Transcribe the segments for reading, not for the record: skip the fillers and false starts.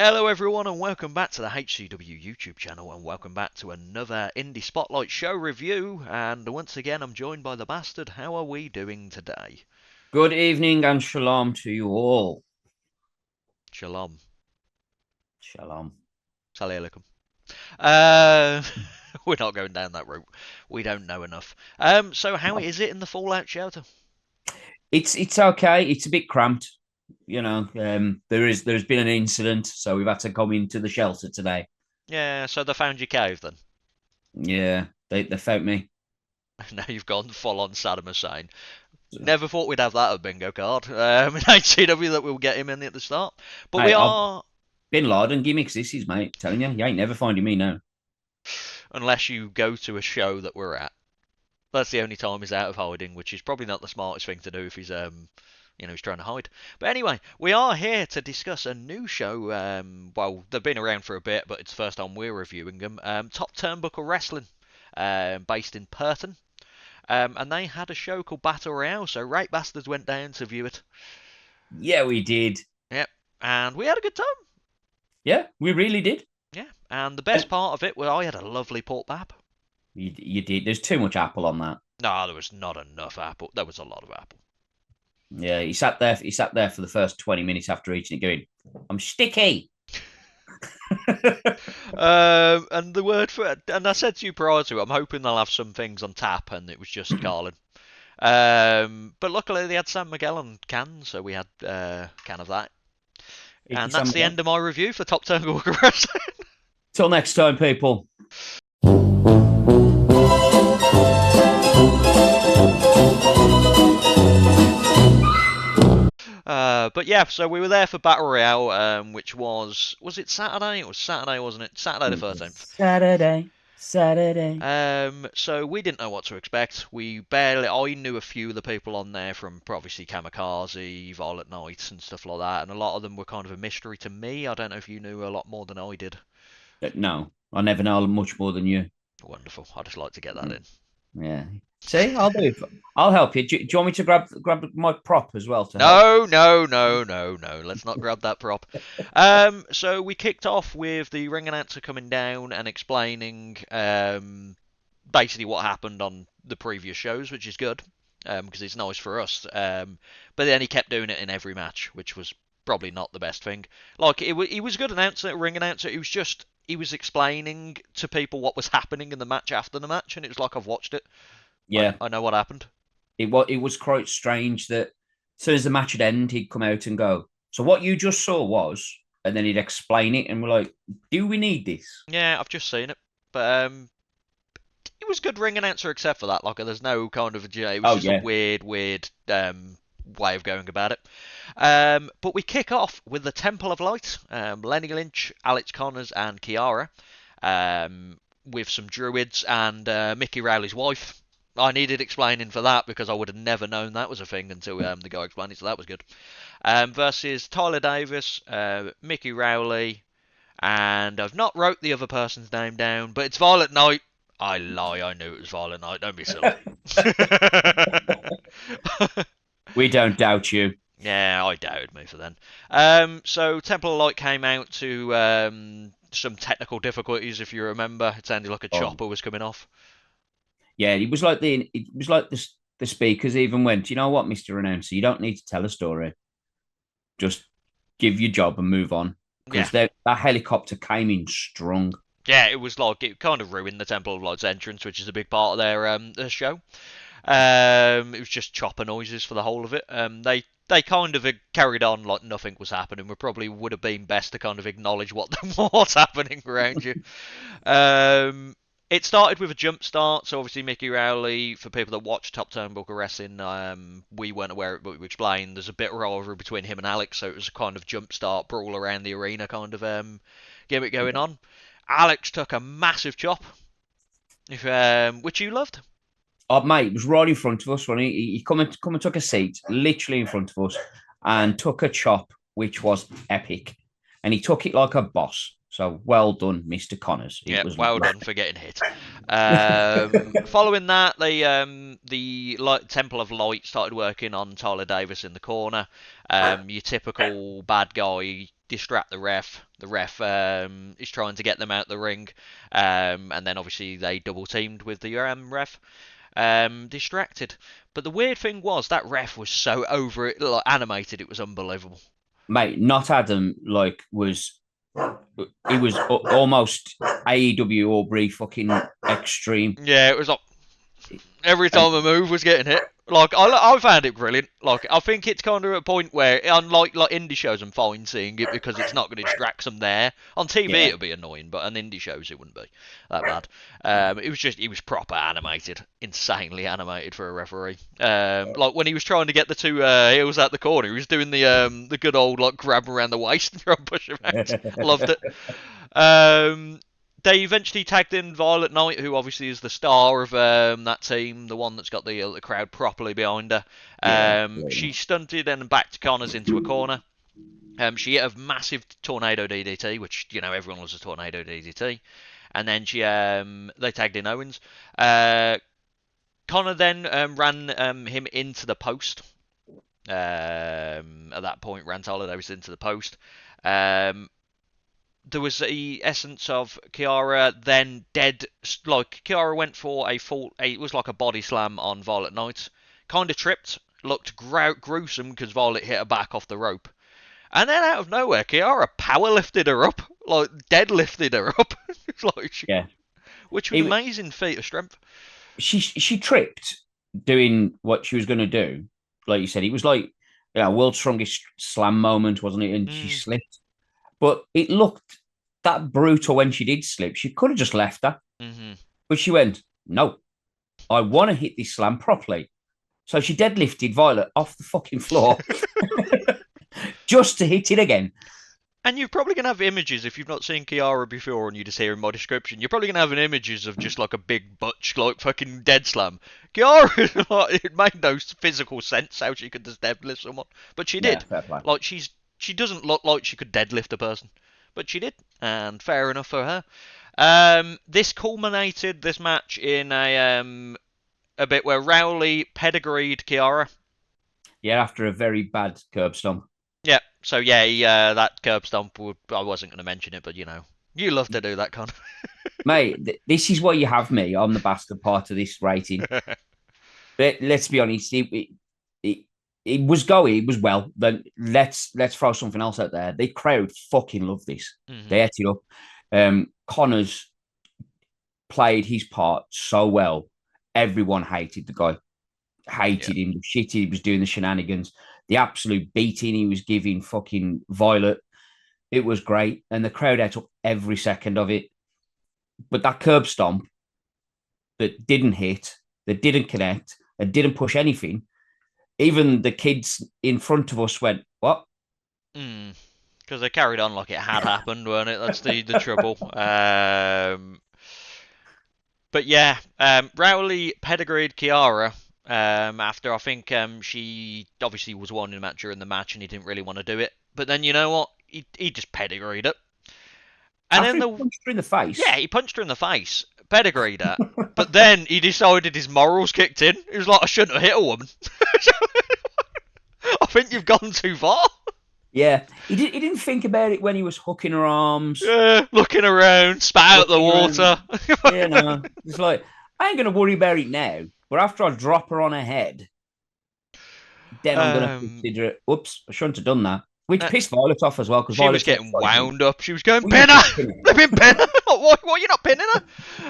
Hello everyone and welcome back to the HCW YouTube channel and welcome back to another Indie Spotlight show review, and once again I'm joined by the Bastard. How are we doing today? Good evening and shalom to you all. Shalom. Shalom. Salam alaikum. Uh, we're not going down that route. We don't know enough. So how is it in the Fallout shelter? It's okay. It's a bit cramped. There's been an incident, so we've had to come into the shelter today. Yeah, so they found your cave then? Yeah, they found me. Now you've gone full on Saddam Hussein. So, Never thought we'd have that a bingo card in HCW, that we'll get him in at the start. But we hey, I've are, Bin Laden gimmicks. This is mate. Telling you ain't never finding me now. unless you go to a show that we're at. That's the only time he's out of hiding, which is probably not the smartest thing to do if he's trying to hide. But anyway, we are here to discuss a new show. Well, they've been around for a bit, but it's the first time we're reviewing them. Top Turnbuckle Wrestling, based in Perton. And they had a show called Battle Royale, so Rate Bastards went down to view it. Yeah, we did. Yep, and we had a good time. Yeah, we really did. Yeah, and the best part of it was I had a lovely pork bap. You did. There's too much apple on that. No, there was not enough apple. There was a lot of apple. Yeah, he sat there. He sat there for the first 20 minutes after eating it, going, "I'm sticky." And the word for it, and I said to you prior to it, I'm hoping they'll have some things on tap, and it was just Carlin. But luckily they had San Miguel on can, so we had a can of that. Icky And that's the Samuel. end of my review for Top Turn Wrestling. Till next time, people. But yeah, so we were there for Battle Royale, which was it Saturday? It was Saturday, wasn't it? Saturday the 13th. Saturday. So we didn't know what to expect. I knew a few of the people on there from obviously Kamikaze, Violet Knights, and stuff like that, and a lot of them were kind of a mystery to me. I don't know if you knew a lot more than I did. No, I never know much more than you. Wonderful. I just like to get that in. Yeah. See, I'll do it. I'll help you. Do you want me to grab my prop as well to help? No, no, no, no, no. Let's not grab that prop. So we kicked off with the ring announcer coming down and explaining basically what happened on the previous shows, which is good because it's nice for us. But then he kept doing it in every match, which was probably not the best thing. Like he was a good announcer, ring announcer. He was explaining to people what was happening in the match after the match, and it was like I've watched it. Yeah. I know what happened. It was quite strange that as soon as the match had ended, he'd come out and go, "So what you just saw was," and then he'd explain it, and we're like, "Do we need this?" Yeah, I've just seen it, but he was a good ring announcer except for that. Like, there's no kind of it was Oh just a yeah. weird way of going about it. But we kick off with the Temple of Light, Lenny Lynch, Alex Connors, and Kiara, with some druids and Mickey Rowley's wife. I needed explaining for that because I would have never known that was a thing until the guy explained it, so that was good. Versus Tyler Davis, Mickey Rowley, and I've not wrote the other person's name down, but it's Violet Knight. I lie, I knew it was Violet Knight. Don't be silly. We don't doubt you. Yeah, I doubted me for then. So Temple of Light came out to some technical difficulties, if you remember. It sounded like a Oh chopper was coming off. yeah, it was like the speakers even went, "You know what, Mister Announcer, you don't need to tell a story. Just give your job and move on." Yeah, Because that helicopter came in strong. yeah, it was like it kind of ruined the Temple of Light's entrance, which is a big part of their show. It was just chopper noises for the whole of it. They kind of carried on like nothing was happening. We probably would have been best to kind of acknowledge what was happening around you. Um, it started with a jump start, so obviously Mickey Rowley, for people that watch Top Turnbuckle Wrestling, we weren't aware of it, but we explained there's a bit of rivalry between him and Alex, so it was a kind of jump start brawl around the arena kind of gimmick going Yeah. on. Alex took a massive chop, which you loved. Oh, mate, it was right in front of us when he come and took a seat, literally in front of us, and took a chop, which was epic. And he took it like a boss. So well done, Mr. Connors. It Yeah, was well done for getting hit. Following that, Temple of Light started working on Tyler Davis in the corner. Your typical bad guy distract the ref. The ref is trying to get them out the ring, and then obviously they double teamed with the ref. Distracted. But the weird thing was that ref was so over it, like, animated. It was unbelievable. Mate, not Adam like was he was almost AEW Aubrey fucking extreme. Yeah, it was like every And time a move was getting hit. Like I found it brilliant. Like I think it's kind of a point where, unlike like indie shows, I'm fine seeing it because it's not going to distract them there. On TV yeah, it'll be annoying, but on indie shows it wouldn't be that bad. It was proper animated, insanely animated for a referee. Like when he was trying to get the two heels out the corner, he was doing the good old like grab around the waist and try and push him out. Loved it. Um, they eventually tagged in Violet Knight, who obviously is the star of that team, the one that's got the crowd properly behind her. yeah, She stunted and backed Connors into a corner. She hit a massive tornado DDT, which everyone loves a tornado DDT. And then they tagged in Owens. Connor then ran him into the post. At that point, ran Holiday was into the post. There was the essence of Kiara then dead. Like Kiara went for it was like a body slam on Violet Knight. Kind of tripped, looked gruesome because Violet hit her back off the rope. And then out of nowhere, Kiara power lifted her up, like deadlifted her up, yeah. which was an amazing feat of strength. She tripped doing what she was going to do. Like you said, it was like world's strongest slam moment, wasn't it? And she slipped. But it looked that brutal when she did slip. She could have just left her. Mm-hmm. But she went, no, I want to hit this slam properly. So she deadlifted Violet off the fucking floor just to hit it again. And you're probably going to have images, if you've not seen Kiara before and you just hear in my description, you're probably going to have images of just like a big butch, like fucking dead slam. Kiara, like, it made no physical sense how she could just deadlift someone. But she did. Like, she doesn't look like she could deadlift a person. But she did, and fair enough for her. This culminated, this match, in a bit where Rowley pedigreed Kiara. Yeah, after a very bad curb stomp. Yeah, so yeah, that curb stomp, I wasn't going to mention it, but you love to do that kind of. Mate, this is why you have me on the bastard part of this rating. But let's be honest, it was going, it was well. Then let's throw something else out there. The crowd fucking loved this. Mm-hmm. They ate it up. Connors played his part so well. Everyone hated the guy, hated him. The shit he was doing, the shenanigans, the absolute beating he was giving fucking Violet. It was great, and the crowd ate up every second of it. But that curb stomp that didn't hit, that didn't connect, and didn't push anything. Even the kids in front of us went, "What?" Because they carried on like it had happened, weren't it? That's the trouble. But yeah, Rowley pedigreed Kiara after I think she obviously was wanting him out during the match and he didn't really want to do it. But then you know what? He just pedigreed it. And After then he punched her in the face. Yeah, he punched her in the face, pedigreed her. But then he decided his morals kicked in. He was like, I shouldn't have hit a woman. I think you've gone too far. Yeah, he didn't think about it when he was hooking her arms. Yeah, looking around, spat out the water. Yeah, no, it's like I ain't gonna worry about it now. But after I drop her on her head, then I'm gonna consider it. Oops, I shouldn't have done that. Which pissed Violet off as well because She was Violet's getting wound up. She was going, well, pin her! They've been pinning her! Why are you not pinning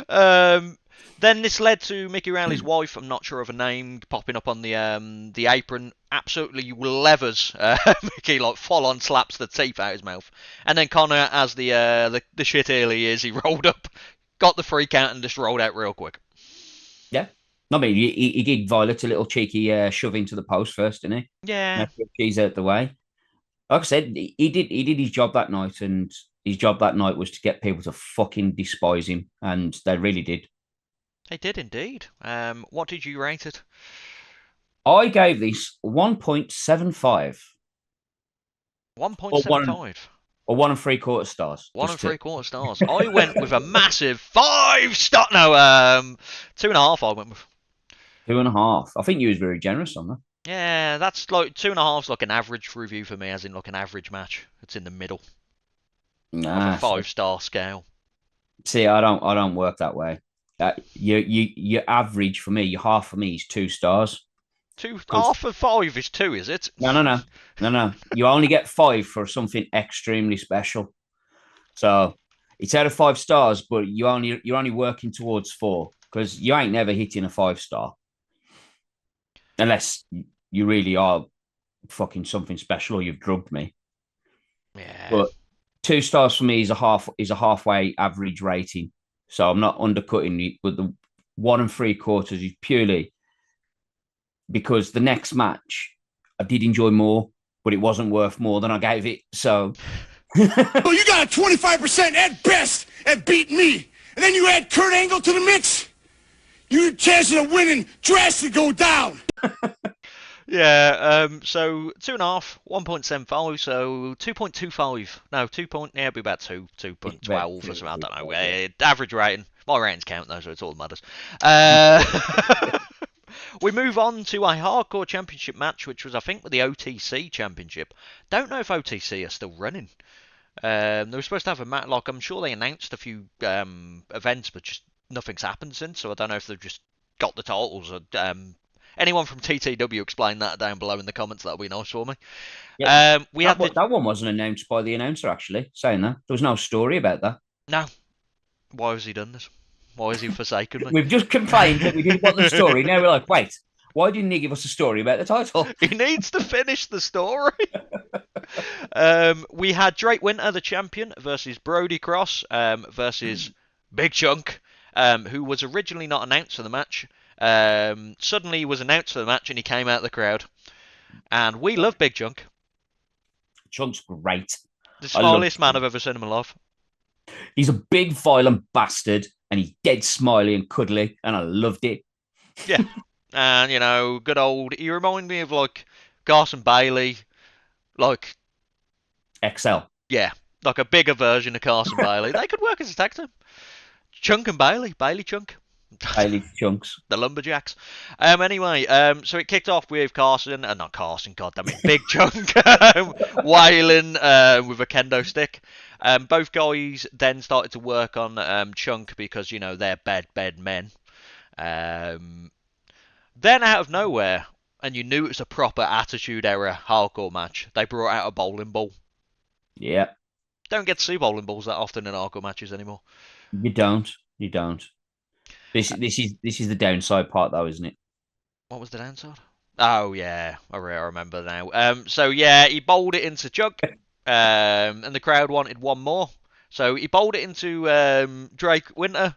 her? Then this led to Mickey Rowley's wife, I'm not sure of her name, popping up on the apron. Absolutely levers Mickey, like full on slaps the teeth out his mouth. And then Connor, as the shit heel he is, he rolled up, got the free count and just rolled out real quick. Yeah. I mean, he did Violet a little cheeky shove into the post first, didn't he? Yeah. She's out the way. Like I said, he did his job that night, and his job that night was to get people to fucking despise him, and they really did. They did indeed. What did you rate it? I gave this 1.75. 1.75. Or 1 3/4 stars. 1 3/4 stars. I went with a massive 5 star. No, 2.5. I went with 2.5. I think you was very generous on that. Yeah, that's like 2.5's like an average review for me, as in like an average match. It's in the middle. of a Nah, 5-star scale. see, I don't work that way. Your average for me, your half for me is 2 stars. Two Because half of 5 is 2, is it? no. You only get 5 for something extremely special. So it's out of 5 stars, but you're only working towards 4 because you ain't never hitting a 5 star unless you really are fucking something special or you've drugged me. Yeah. But 2 stars for me is a halfway average rating. So I'm not undercutting it, but the 1 3/4 is purely because the next match I did enjoy more, but it wasn't worth more than I gave it. So Well, you got a 25% at best at beating me. And then you add Kurt Angle to the mix. Your chances of winning drastically go down. Yeah, so 2.5, 1.75, so 2.25. No, 2 point, yeah, it'd be about 2.12 or something, I don't know. Average rating. My ratings count though, so it's all that matters. We move on to a hardcore championship match, which was, I think, with the OTC championship. Don't know if OTC are still running. They were supposed to have a match, like, I'm sure they announced a few events, but just nothing's happened since, so I don't know if they've just got the titles. Or, anyone from TTW explain that down below in the comments, that'll be nice for me. yeah, We had the... that one wasn't announced by the announcer actually, saying that. There was no story about that. No, why has he done this? Why has he forsaken me? We've just complained that we didn't want the story. Now we're like, wait, why didn't he give us a story about the title? He needs to finish the story. We had Drake Winter, the champion, versus Brody Cross versus Big Chunk, who was originally not announced for the match. Suddenly he was announced for the match and he came out of the crowd. And we love Big Chunk. Chunk's great. The I love smileyest man I've ever seen in my life. He's a big, violent bastard, and he's dead smiley and cuddly, and I loved it. Yeah. And, you know, good old... He reminded me of, like, Carson Bailey. Like... XL. Yeah. Like a bigger version of Carson Bailey. They could work as a tag team. Chunk and Bailey. Bailey Chunk. Bailey Chunks. The Lumberjacks. Anyway, so it kicked off with Carson, not Carson, goddammit, Big Chunk, wailing with a kendo stick. Both guys then started to work on Chunk because, you know, they're bed men. Then out of nowhere, and you knew it was a proper Attitude Era hardcore match, they brought out a bowling ball. Yeah. Don't get to see bowling balls that often in hardcore matches anymore. You don't. You don't. This is the downside part, though, isn't it? What was the downside? Oh yeah, I remember now. So yeah, he bowled it into Chunk, and the crowd wanted one more. So he bowled it into Drake Winter,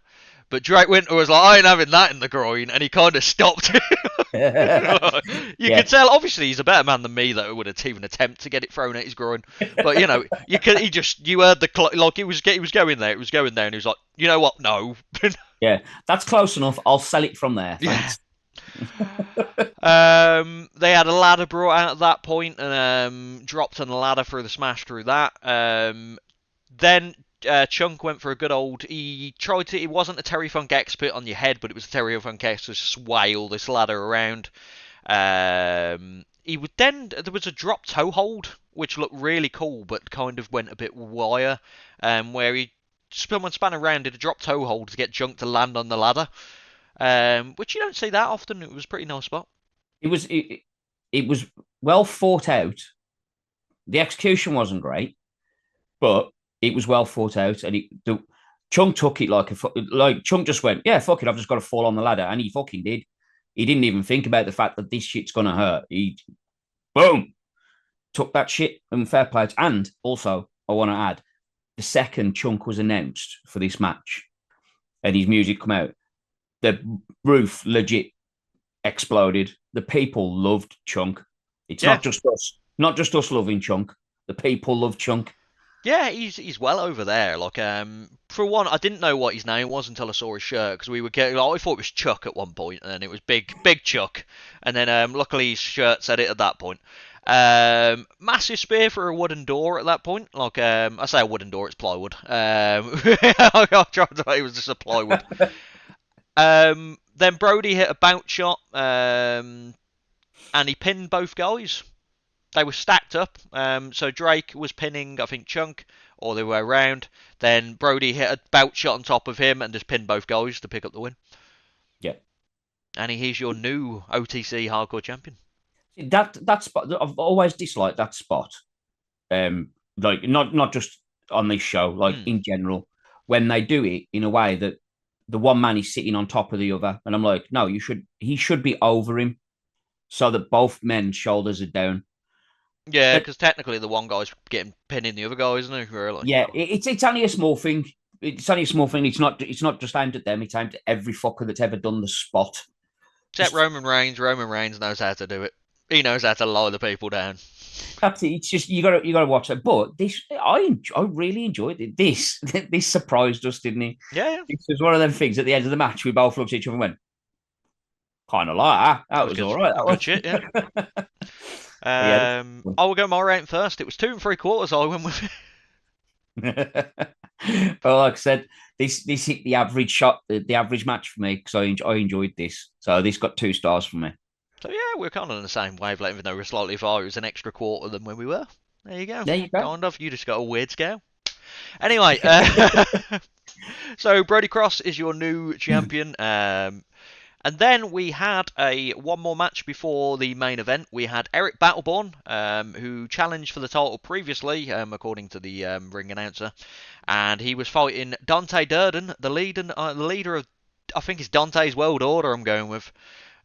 but Drake Winter was like, I ain't having that in the groin, and he kind of stopped it. You could tell, obviously, he's a better man than me that would even attempt to get it thrown at his groin. But you know, you heard the like he was going there, and he was like, you know what? No. Yeah, that's close enough. I'll sell it from there. Yeah. Thanks. They had a ladder brought out at that point and dropped on a ladder for the smash through that. Then Chunk went for a good old. He tried to. It wasn't a Terry Funk X pit on your head, but it was a Terry Funk X to sway all this ladder around. He would then. There was a drop toe hold, which looked really cool, but kind of went a bit wire. Where he someone span around, did a drop toe hold to get Chunk to land on the ladder. Which you don't see that often. It was a pretty nice spot. It was well thought out. The execution wasn't great, but it was well thought out, and Chunk took it like Chunk just went, yeah, fuck it, I've just got to fall on the ladder, and he fucking did. He didn't even think about the fact that this shit's gonna hurt. He boom took that shit and fair play. And also, I want to add, the second Chunk was announced for this match, and his music come out, the roof legit exploded. The people loved Chunk. It's not just us loving Chunk. The people love Chunk. Yeah, he's well over there. Like, for one, I didn't know what his name was until I saw his shirt because we were getting. I thought it was Chuck at one point, and then it was Big Chuck, and then luckily his shirt said it at that point. Massive spear for a wooden door at that point. Like, I say a wooden door, it's plywood. I tried to. It was just a plywood. Then Brody hit a bounce shot, and he pinned both guys. They were stacked up. So Drake was pinning, I think, Chunk, or the way around. Then Brody hit a bout shot on top of him and just pinned both guys to pick up the win. Yeah. And he's your new OTC Hardcore Champion. That spot, I've always disliked that spot. Like not just on this show, like in general, when they do it in a way that the one man is sitting on top of the other, and I'm like, no, he should be over him, so that both men's shoulders are down. Yeah, because technically the one guy's getting pinning the other guy, isn't he? Really? Yeah, it's only a small thing. It's only a small thing. It's not just aimed at them. It's aimed at every fucker that's ever done the spot. Except Roman Reigns. Roman Reigns knows how to do it. He knows how to lie the people down. That's it. It's just you gotta watch it. But this, I really enjoyed it. This surprised us, didn't it? Yeah. It was one of them things at the end of the match. We both looked at each other and went, kind of like that. That was all right. That good was shit. Yeah. I will go my rating first. It was 2 3/4. I went with it. Well, like I said, this hit the average shot, the average match for me because I enjoyed this. So this got 2 stars from me. So yeah, we're kind of on the same wavelength, even though we're slightly far. It was an extra quarter than when we were. There you go. There you go. Kind of. You just got a weird scale. Anyway, so Brody Cross is your new champion. And then we had one more match before the main event. We had Eric Battleborn, who challenged for the title previously, according to the ring announcer, and he was fighting Dante Durden, the leader of, I think it's Dante's World Order. I'm going with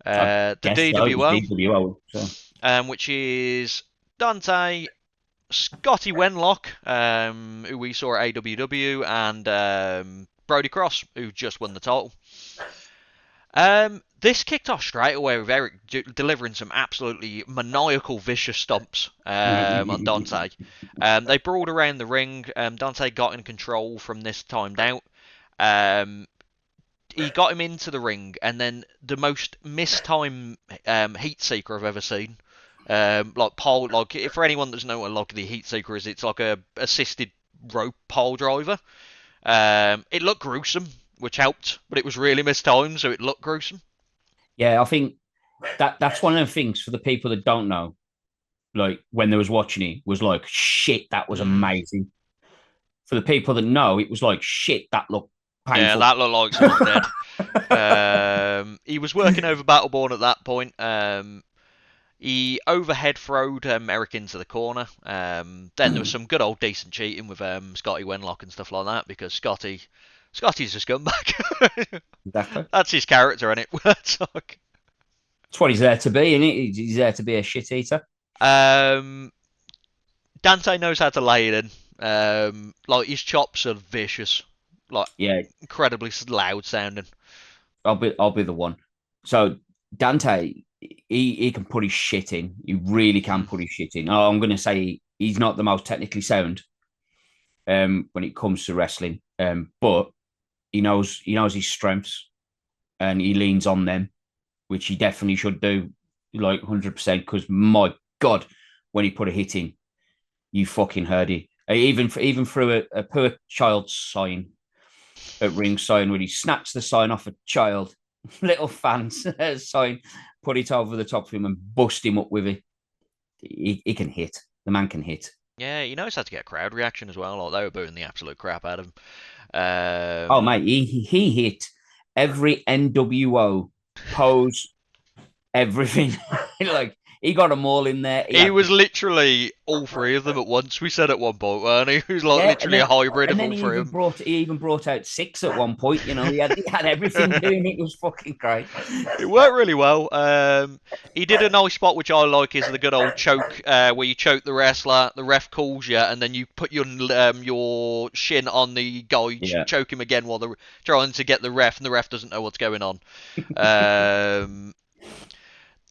the DWO, so. Which is Dante, Scotty Wenlock, who we saw at AWW, and Brody Cross, who just won the title. This kicked off straight away with Eric delivering some absolutely maniacal, vicious stomps on Dante. They brawled around the ring. Dante got in control from this timed out. He got him into the ring, and then the most mistimed heat seeker I've ever seen. For anyone that doesn't know what the heat seeker is, it's like a assisted rope pole driver. It looked gruesome, which helped, but it was really mistimed, so it looked gruesome. Yeah, I think that's one of the things for the people that don't know, like when they was watching it, was like, shit, that was amazing. For the people that know, it was like, shit, that looked painful. Yeah, that looked like someone dead. He was working over Battleborn at that point. He overhead throwed Eric into the corner. Then there was some good old decent cheating with Scotty Wenlock and stuff like that, because Scotty's a scumbag. Exactly. That's his character, isn't it? That's what he's there to be, isn't he? He's there to be a shit eater. Dante knows how to lay it in. Like his chops are vicious. Like incredibly loud sounding. I'll be the one. So Dante, he can put his shit in. He really can put his shit in. Oh, I'm going to say he's not the most technically sound when it comes to wrestling, but he knows his strengths and he leans on them, which he definitely should do, like 100%. Because my God, when he put a hit in, you fucking heard it. Even through a poor child's sign at ringside, when he snatched the sign off a child, little fans sign, put it over the top of him and bust him up with it. He can hit. The man can hit. Yeah, he knows how to get a crowd reaction as well. Like they were booing the absolute crap out of him. Oh mate, he hit every NWO pose, everything. Like he got them all in there. He was literally all 3 of them at once. We said at one point, weren't he? He was like literally a hybrid of all 3 of them. He even brought out 6 at one point. You know, he had everything doing. It was fucking great. It worked really well. He did a nice spot, which I like, is the good old choke, where you choke the wrestler, the ref calls you, and then you put your shin on the guy, choke him again while they're trying to get the ref, and the ref doesn't know what's going on.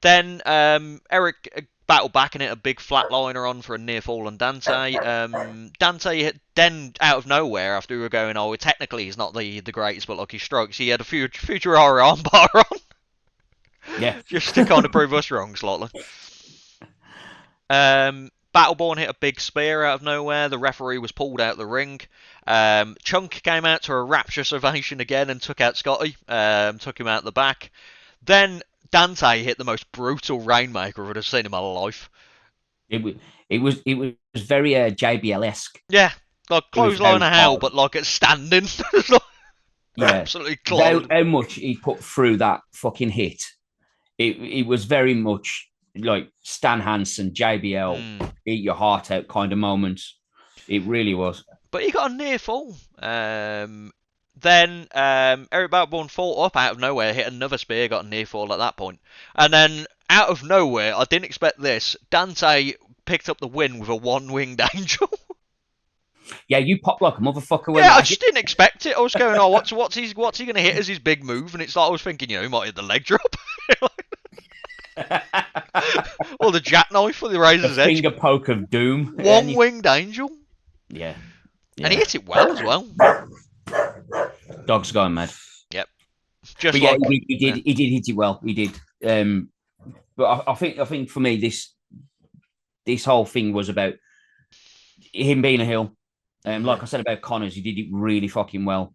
Then Eric battled back and hit a big flatliner on for a near fall on Dante. Dante then, out of nowhere, after we were going, technically he's not the greatest, but lucky strikes, he had a future horror armbar on. Yeah. Just to kind of prove us wrong slightly. Battleborn hit a big spear out of nowhere. The referee was pulled out of the ring. Chunk came out to a rapturous ovation again and took out Scotty. Took him out the back. Then Dante hit the most brutal rainmaker I've ever seen in my life. It was very JBL-esque. Yeah. Like It was clothesline very of hell, hard. but like it's standing. Yeah. Absolutely clawing. How much he put through that fucking hit. It was very much like Stan Hansen, JBL, eat your heart out kind of moments. It really was. But he got a near fall. Then Eric Balborn fought up out of nowhere, hit another spear, got a near fall at that point. And then out of nowhere, I didn't expect this, Dante picked up the win with a one-winged angel. Yeah, you popped like a motherfucker when Yeah, I that just didn't expect it. I was going, oh, what's he going to hit as his big move? And it's like I was thinking, he might hit the leg drop. Or the jackknife or the the razor's edge. finger poke of doom. One-winged angel. Yeah. And he hit it well as well. Dog's going mad. Yep. Just But yeah, like, he did hit it well. He did. But I think for me this whole thing was about him being a heel. Like I said about Connors, he did it really fucking well.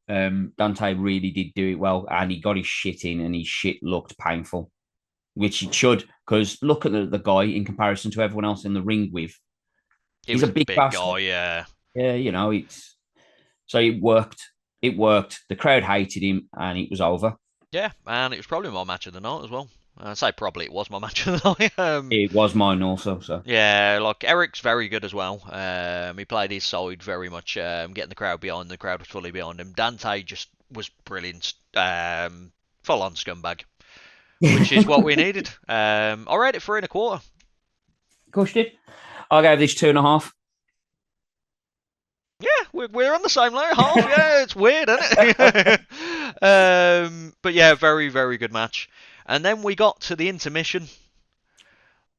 Dante really did do it well, and he got his shit in, and his shit looked painful, which it should, because look at the guy in comparison to everyone else in the ring with. He's a big bastard. guy, yeah. Yeah, so it worked. It worked. The crowd hated him, and it was over. Yeah, and it was probably my match of the night as well. I'd say probably it was my match of the night. It was mine also. So yeah, like Eric's very good as well. He played his side very much, getting the crowd behind. The crowd was fully behind him. Dante just was brilliant, full on scumbag, which is what we needed. I rate it 3.25. Of course you did. I gave this 2.5. Yeah, we're on the same line, half. Yeah, it's weird, isn't it? But yeah, very, very good match. And then we got to the intermission.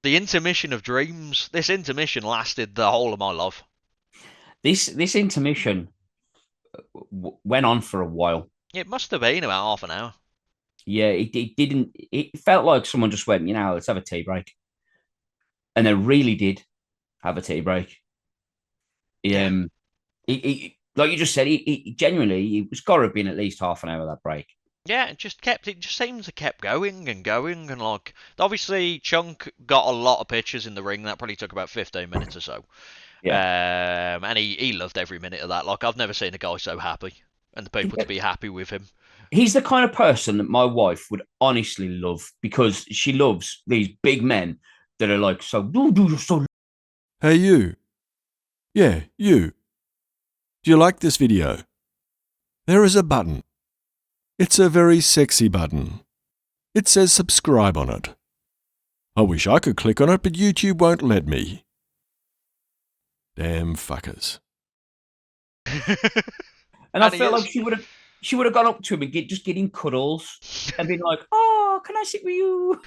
The intermission of dreams. This intermission lasted the whole of my life. This intermission went on for a while. It must have been about half an hour. Yeah, it didn't. It felt like someone just went, let's have a tea break, and they really did have a tea break. Yeah. Like you just said, genuinely, it was got to have been at least half an hour of that break. Yeah, it just seems to kept going and going, and like obviously Chunk got a lot of pictures in the ring. That probably took about 15 minutes or so. Yeah. And he loved every minute of that. Like I've never seen a guy so happy, and the people to be happy with him. He's the kind of person that my wife would honestly love, because she loves these big men that are like, so. Hey you. Yeah, you. Do you like this video? There is a button. It's a very sexy button. It says subscribe on it. I wish I could click on it, but YouTube won't let me. Damn fuckers. And I felt like she would have gone up to him and just getting cuddles and been like, "Oh, can I sit with you?"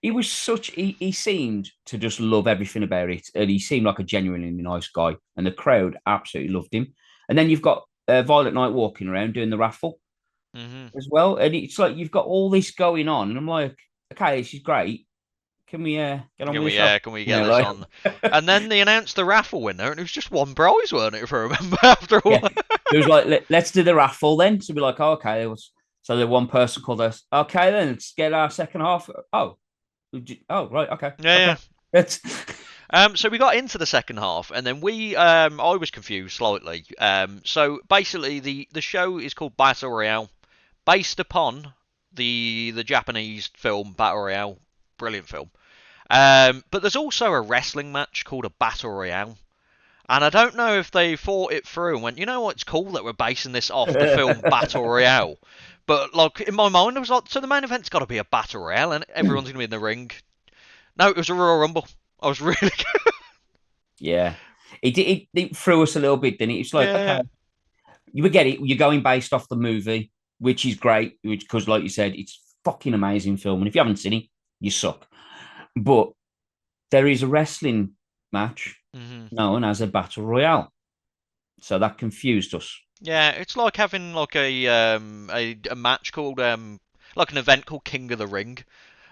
He seemed to just love everything about it, and he seemed like a genuinely nice guy, and the crowd absolutely loved him. And then you've got Violet Knight walking around doing the raffle as well, and it's like you've got all this going on, and I'm like, okay, she's great. Can we get on with this? Can we get this on? And then they announced the raffle winner, and it was just one prize, weren't it? If I remember, after all. Yeah. It was like, let's do the raffle then. So we're like, oh, okay. So the one person called us. Okay, then let's get our second half. Oh, right, okay. Yeah. Okay. So we got into the second half, and then I was confused slightly. So basically, the show is called Battle Royale, based upon the Japanese film Battle Royale. Brilliant film. But there's also a wrestling match called a Battle Royale. And I don't know if they thought it through and went, you know what, it's cool that we're basing this off the film Battle Royale. But like in my mind, I was like, so the main event's got to be a Battle Royale and everyone's going to be in the ring. No, it was a Royal Rumble. I was really good. Yeah. It threw us a little bit, didn't it? It's like, okay, you would get it. You're going based off the movie, which is great, because like you said, it's fucking amazing film. And if you haven't seen it, you suck. But there is a wrestling match known as a Battle Royale. So that confused us. Yeah, it's like having like a match called like an event called King of the Ring.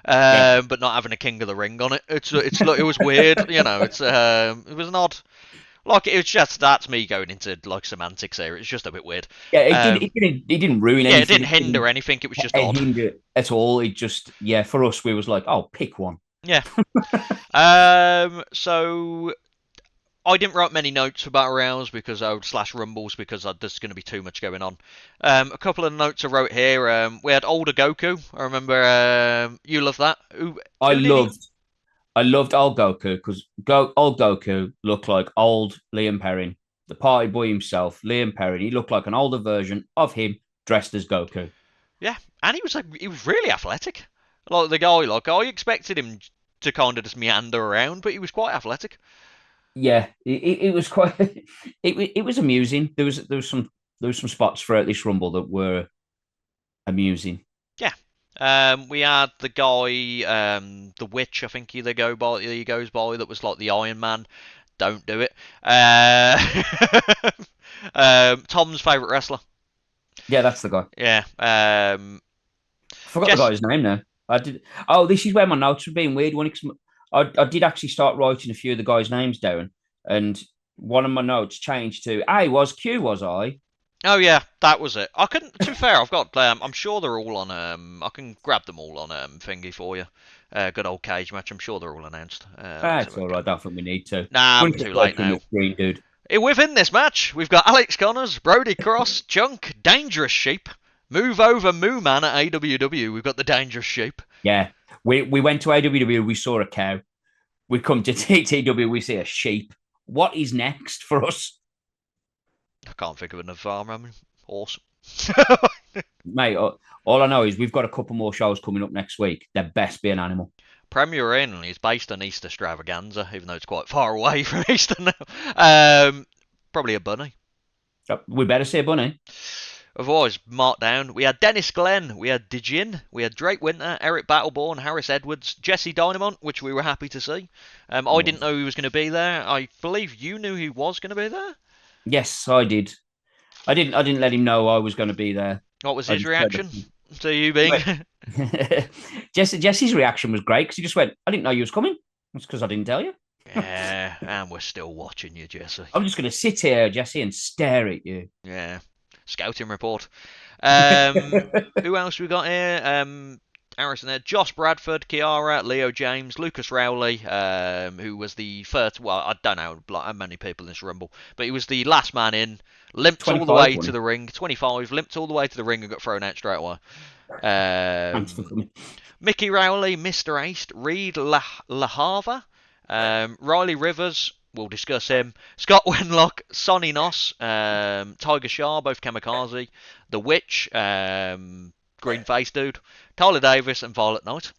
But not having a King of the Ring on it. It was weird, it was an odd. Like it was just that's me going into like semantics here. It's just a bit weird. Yeah, it didn't ruin anything. Yeah, it didn't hinder anything. It was just odd. Hinder at all. It just for us we was like, oh, pick one. Yeah. So I didn't write many notes for Battle Royales because slash Rumbles because there's going to be too much going on. A couple of notes I wrote here. We had older Goku. I remember you love that. I Who did he? loved old Goku because old Goku looked like old Liam Perrin, the party boy himself, Liam Perrin. He looked like an older version of him dressed as Goku. Yeah, and he was really athletic. Like the guy, like I expected him to kind of just meander around, but he was quite athletic. Yeah, it was quite. It was amusing. There was some spots throughout this Rumble that were amusing. Yeah. We had the guy, the witch, I think he goes by, that was like the Iron Man. Don't do it. Tom's favourite wrestler. Yeah, that's the guy. Yeah. I forgot the guy's name now. I did. Oh, this is where my notes were being weird. I did actually start writing a few of the guys' names down, and one of my notes changed to "I was Q, was I?" Oh yeah, that was it. I couldn't. To be fair, I've got. I'm sure they're all on. I can grab them all on thingy for you. Good old cage match. I'm sure they're all announced. It's all right. I don't think we need to. Nah, We're I'm too late now. Screen, dude. Within this match, we've got Alex Connors, Brody Cross, Chunk, Dangerous Sheep, Move Over Moo Man at AWW. We've got the Dangerous Sheep. Yeah, we went to AWW. We saw a cow. We come to TTW. We see a sheep. What is next for us? I can't think of another farm. I mean, horse. Mate, all I know is we've got a couple more shows coming up next week. There best be an animal. Premier Inn is based on Easter Stravaganza, even though it's quite far away from Easter now. Probably a bunny. We better see a bunny. Otherwise, marked down. We had Dennis Glenn, we had Dijin, we had Drake Winter, Eric Battleborn, Harris Edwards, Jesse Dynamont, which we were happy to see. I didn't know he was going to be there. I believe you knew he was going to be there. Yes, I did. I didn't let him know I was going to be there. What was his reaction to you being? Jesse's reaction was great because he just went, "I didn't know you was coming." That's because I didn't tell you. Yeah, and we're still watching you, Jesse. I'm just going to sit here, Jesse, and stare at you. Yeah. Scouting report. Who else we got here? Harrison there, Josh Bradford, Kiara, Leo James, Lucas Rowley, who was the first. Well, I don't know how many people in this Rumble, but he was the last man in. Limped all the way to the ring. 25, limped all the way to the ring and got thrown out straight away. Mickey Rowley, Mr. Ace, Reed Lahava, Riley Rivers. We'll discuss him. Scott Wenlock, Sonny Noss, Tiger Shah, both Kamikaze, The Witch, Green Face Dude, Tyler Davis, and Violet Knight.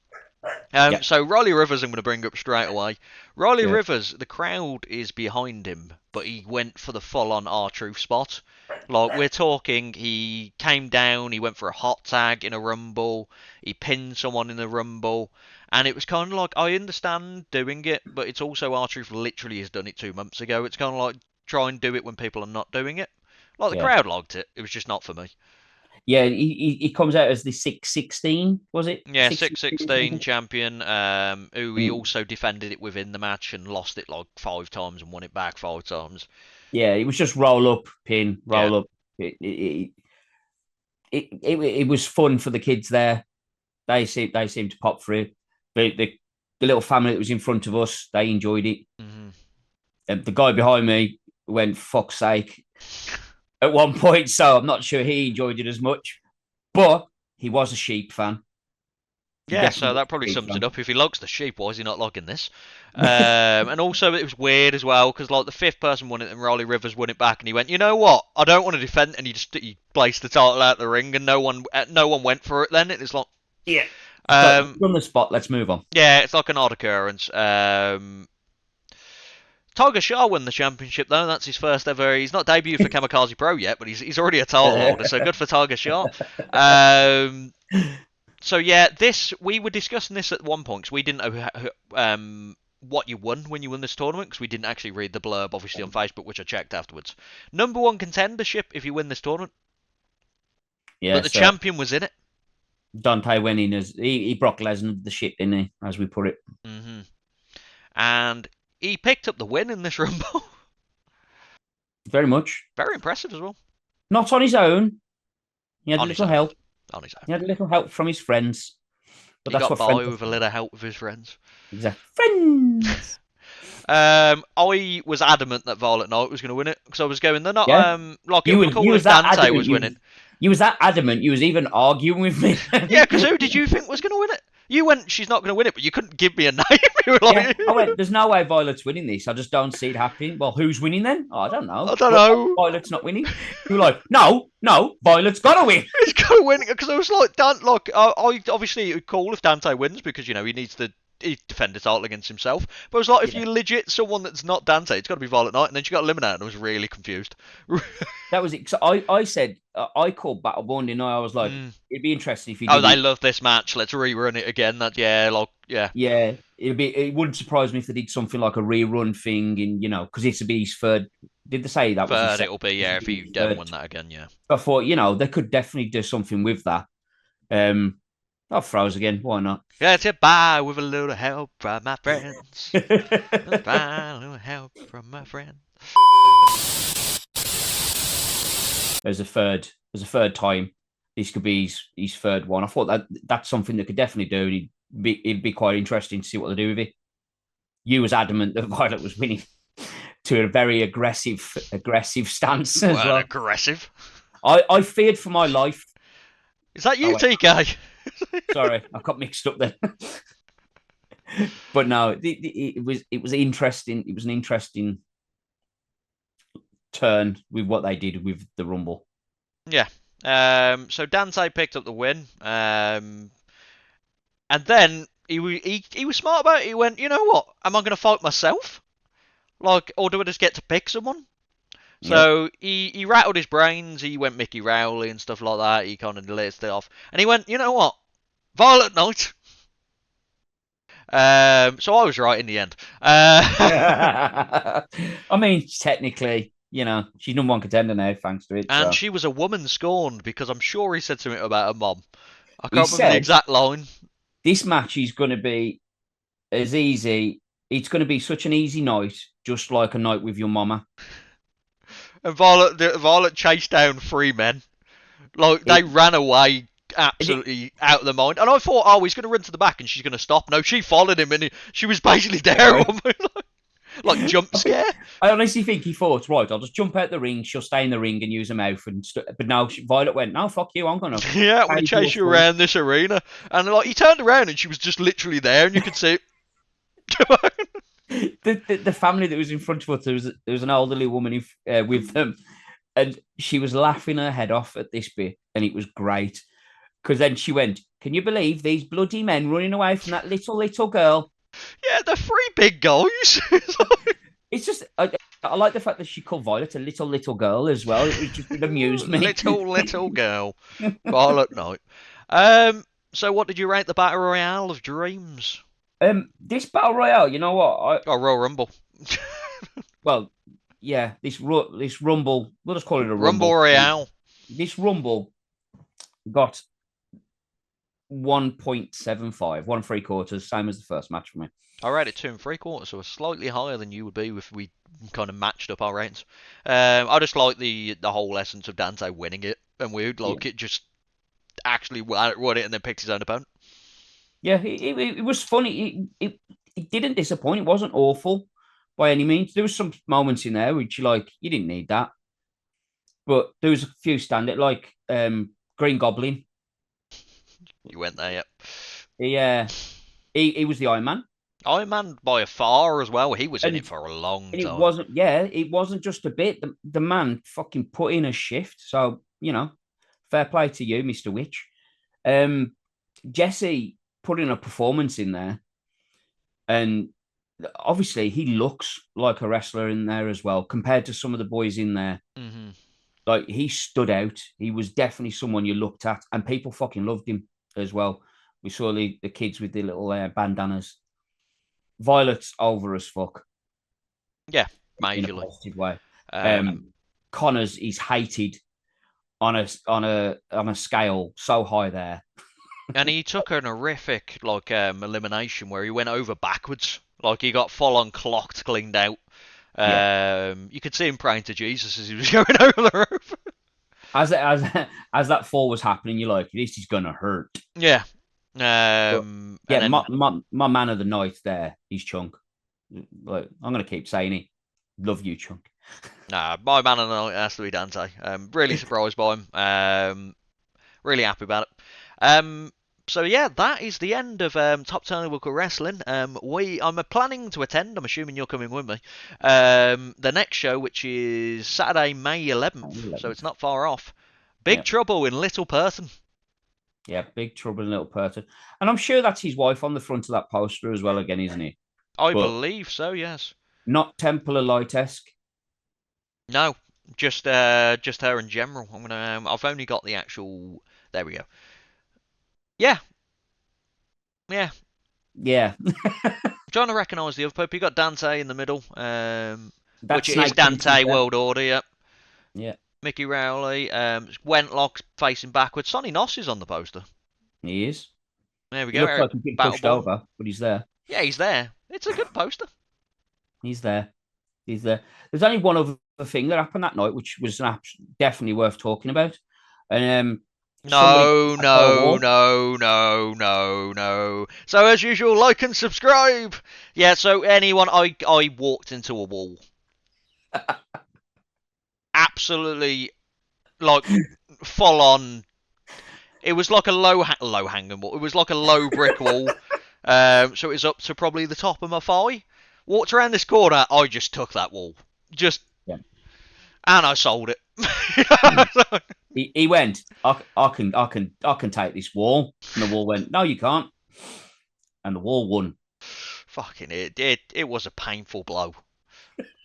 So Riley Rivers I'm going to bring up straight away. Riley Rivers, the crowd is behind him, but he went for the full-on R-Truth spot. Like, we're talking, he came down, he went for a hot tag in a Rumble, he pinned someone in the Rumble, and it was kind of like, I understand doing it, but it's also R-Truth literally has done it 2 months ago. It's kind of like, try and do it when people are not doing it. Like, the crowd liked it, it was just not for me. Yeah, he comes out as the 616, was it? Yeah, 616 champion, who he also defended it within the match and lost it like 5 times and won it back 5 times. Yeah, it was just roll up, pin, roll up. It was fun for the kids there. They seemed to pop for it. The little family that was in front of us, they enjoyed it. Mm-hmm. The guy behind me went, "Fuck's sake," at one point, so I'm not sure he enjoyed it as much. But he was a sheep fan. Yeah, so that probably sums it up. If he likes the sheep, why is he not liking this? And also, it was weird as well, because like the 5th person won it and Riley Rivers won it back, and he went, "You know what? I don't want to defend," and he placed the title out the ring, and no one went for it then. It's like... Yeah. From the spot, let's move on. Yeah, it's like an odd occurrence. Tiger Shah won the championship though. That's his first ever. He's not debuted for Kamikaze Pro yet, but he's already a title holder, so good for Tiger Shah. So yeah, we were discussing this at one point because we didn't know what you won when you won this tournament because we didn't actually read the blurb obviously on Facebook, which I checked afterwards. Number 1 contendership if you win this tournament. Yeah, but the champion was in it. Dante went in as he Brock Lesnar the shit, didn't he? As we put it. Mm-hmm. And he picked up the win in this Rumble. Very much. Very impressive as well. Not on his own. He had a little help. On his own. He had a little help from his friends. But he got by with a little help with his friends. Exactly. Friends. I was adamant that Violet Knight was going to win it because I was going, they're not Yeah. like it You would was be cool you if was that Dante adamant. was winning. You was that adamant. You was even arguing with me. Yeah, because who did you think was going to win it? You went, she's not going to win it, but you couldn't give me a name. You were Yeah, like, I went. There's no way Violet's winning this. I just don't see it happening. Well, who's winning then? Oh, I don't I know. don't Well, know. Violet's not winning. You were like, no, Violet's gotta win. He's got to win because I was like, I obviously it would cool if Dante wins because he needs to defend his title against himself. But I was like, if Yeah. you legit someone that's not Dante, it's got to be Violet Knight, and then she got eliminated, and I was really confused. That was it. So I said I called Battleborn, didn't I? I was like, it'd be interesting if you Oh, did they it. love this match. Let's rerun it again. Yeah. Yeah, it wouldn't surprise me if they did something like a rerun thing, and because this would be his third. Did they say that was his Third, second? it'll be This yeah would if be he his don't third. win that again. Yeah. I thought they could definitely do something with that. I'll froze again. Why not? Let's get by with a little help from my friends. Let's find a little help from my friends. There's a third time. This could be his third one. I thought that's something they could definitely do. It'd be quite interesting to see what they do with it. You was adamant that Violet was winning to a very aggressive stance as well. Aggressive. I feared for my life. Is that you, TK? Sorry, I got mixed up there. But no, it was interesting. It was an interesting turn with what they did with the Rumble. Yeah. So Dante picked up the win. And then he was smart about it. He went, you know what? Am I going to fight myself? Or do I just get to pick someone? So he rattled his brains. He went Mickey Rowley and stuff like that. He kind of listed it off, and he went, you know what? Violet Knight. So I was right in the end. I mean, technically, she's number one contender now, thanks to it. And so. she was a woman scorned because I'm sure he said something about her mom. I He can't remember the exact line. This match is going to be as easy. It's going to be such an easy night, just like a night with your mama. And Violet chased down 3 men. They ran away absolutely out of their mind. And I thought, oh, he's going to run to the back and she's going to stop. No, she followed him and she was basically there. Like jump scare. I honestly think he thought, right, I'll just jump out the ring. She'll stay in the ring and use her mouth. But no, Violet went, no, fuck you, I'm going to. Yeah, I'm going to chase you around this arena. And he turned around and she was just literally there and you could see the family that was in front of us, there was an elderly woman with them. And she was laughing her head off at this bit. And it was great. Because then she went, can you believe these bloody men running away from that little girl? Yeah, they're 3 big guys. It's just, I like the fact that she called Violet a little girl as well. It amused me. little girl. Violet Knight. So what did you rate the Battle Royale of Dreams? This Battle Royale, you know what? Royal Rumble. Well, yeah, this Rumble, we'll just call it a Rumble Royale. This Rumble got 1.75, 1 3/4, same as the first match for me. I rated 2 3/4, so slightly higher than you would be if we kind of matched up our ratings. I just like the whole essence of Dante winning it, and weird it just actually won it and then picked his own opponent. Yeah, it was funny. It didn't disappoint. It wasn't awful by any means. There was some moments in there which you didn't need that, but there was a few standard like Green Goblin. You went there, yep. He was the Iron Man. Iron Man by far as well. He was in it for a long time. It wasn't just a bit. The man fucking put in a shift. So, fair play to you, Mr. Witch. Jesse put in a performance in there. And obviously he looks like a wrestler in there as well, compared to some of the boys in there. Mm-hmm. Like, he stood out. He was definitely someone you looked at, and people fucking loved him as well. We saw the kids with the little bandanas. Violet's over as fuck. Yeah, majorly. In a positive way. Connors is hated on a scale so high there. And he took an horrific elimination where he went over backwards. Like, he got full on clocked, cleaned out. You could see him praying to Jesus as he was going over the rope. As that fall was happening, you're like, this is gonna hurt. Yeah. My man of the night there, he's Chunk. Like, I'm going to keep saying it. Love you, Chunk. Nah, my man of the night has to be Dante. Really surprised by him. Really happy about it. So yeah, that is the end of Top Turnbuckle Wrestling. I'm planning to attend. I'm assuming you're coming with me. The next show, which is Saturday, May 11th, so it's not far off. Big Yeah. Trouble in Little Perton. Yeah, Big Trouble in Little Perton. And I'm sure that's his wife on the front of that poster as well, again, isn't he? I But believe so. Yes. not Temple of Light-esque. No, just her in general. I've only got the actual. There we go. Yeah, yeah. Yeah. I'm trying to recognise the other people. You got Dante in the middle, which That's it is Snake Temple Dante there. World Order. Yep. Yeah, Mickey Rowley, Wentlock facing backwards. Sonny Noss is on the poster. he is. There we He go. looks Eric like he's been pushed Battleborn. over, but he's there. Yeah, he's there. It's a good poster. He's there. He's there. There's only one other thing that happened that night, which was definitely worth talking about. And somebody No, at our no, wall. no, no, no, no. So as usual, like and subscribe. Yeah. So anyone, I walked into a wall. Absolutely, like full on. It was like a low hanging wall. It was like a low brick wall. So it was up to probably the top of my thigh. Walked around this corner. I just took that wall. Just Yeah. and I sold it. He went, I can take this wall. And the wall went, no, you can't. And the wall won. Fucking it was a painful blow.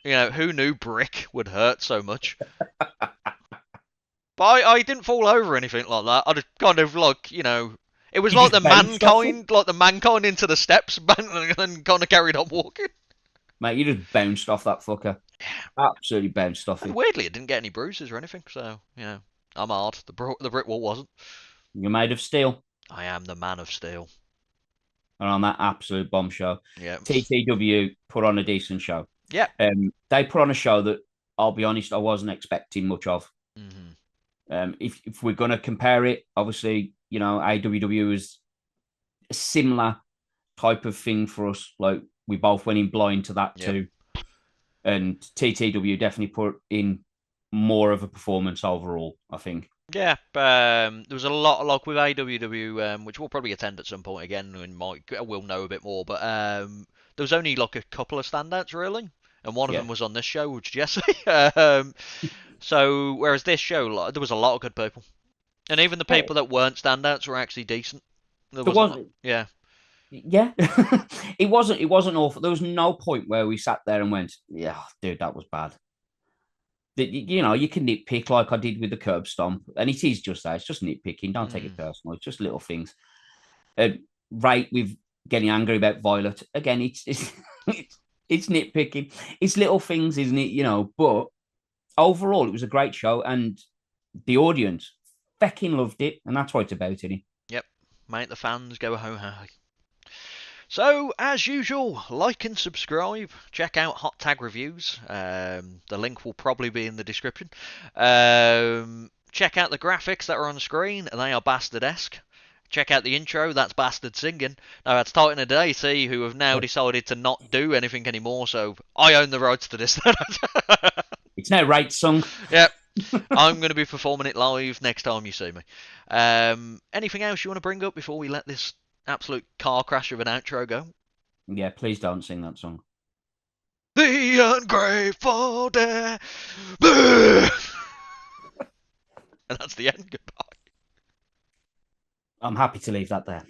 You know, who knew brick would hurt so much? But I didn't fall over or anything like that. I just kind of like, you know, it was You like just bounced off them? the mankind into the steps and kind of carried on walking. Mate, you just bounced off that fucker. Absolutely bounced off And it. weirdly, it didn't get any bruises or anything. So, you know, I'm hard. The brick wall wasn't. You're made of steel. I am the man of steel. And on that absolute bombshell, Yeah. TTW put on a decent show. Yeah. They put on a show that, I'll be honest, I wasn't expecting much of. Mm-hmm. If we're going to compare it, obviously, you know, AWW is a similar type of thing for us. Like, we both went in blind to that too. And TTW definitely put in more of a performance overall, I think. Yeah, there was a lot, like with AWW, which we'll probably attend at some point again, and we'll know a bit more. But there was only like a couple of standouts really, and one of them was on this show, which Jesse. So whereas this show, like, there was a lot of good people, and even the people that weren't standouts were actually decent. There wasn't. Yeah. Yeah, it wasn't awful. There was no point where we sat there and went, "Yeah, dude, that was bad." You know, you can nitpick like I did with the curb stomp, and it is just that. It's just nitpicking. Don't take it personal. It's just little things. Right with getting angry about Violet again. It's nitpicking. It's little things, isn't it? You know, but overall, it was a great show, and the audience fucking loved it, and that's what it's about, isn't it? Yep, make the fans go ho ho. So, as usual, like and subscribe. Check out Hot Tag Reviews. The link will probably be in the description. Check out the graphics that are on the screen. They are bastard-esque. Check out the intro. That's bastard singing. Now, that's Titan of DC, who have now decided to not do anything anymore, so I own the rights to this. It's now right sung. Yep. I'm going to be performing it live next time you see me. Anything else you want to bring up before we let this absolute car crash of an outro go? Yeah, please don't sing that song. The Ungrateful Dead. And that's the end. Goodbye. I'm happy to leave that there.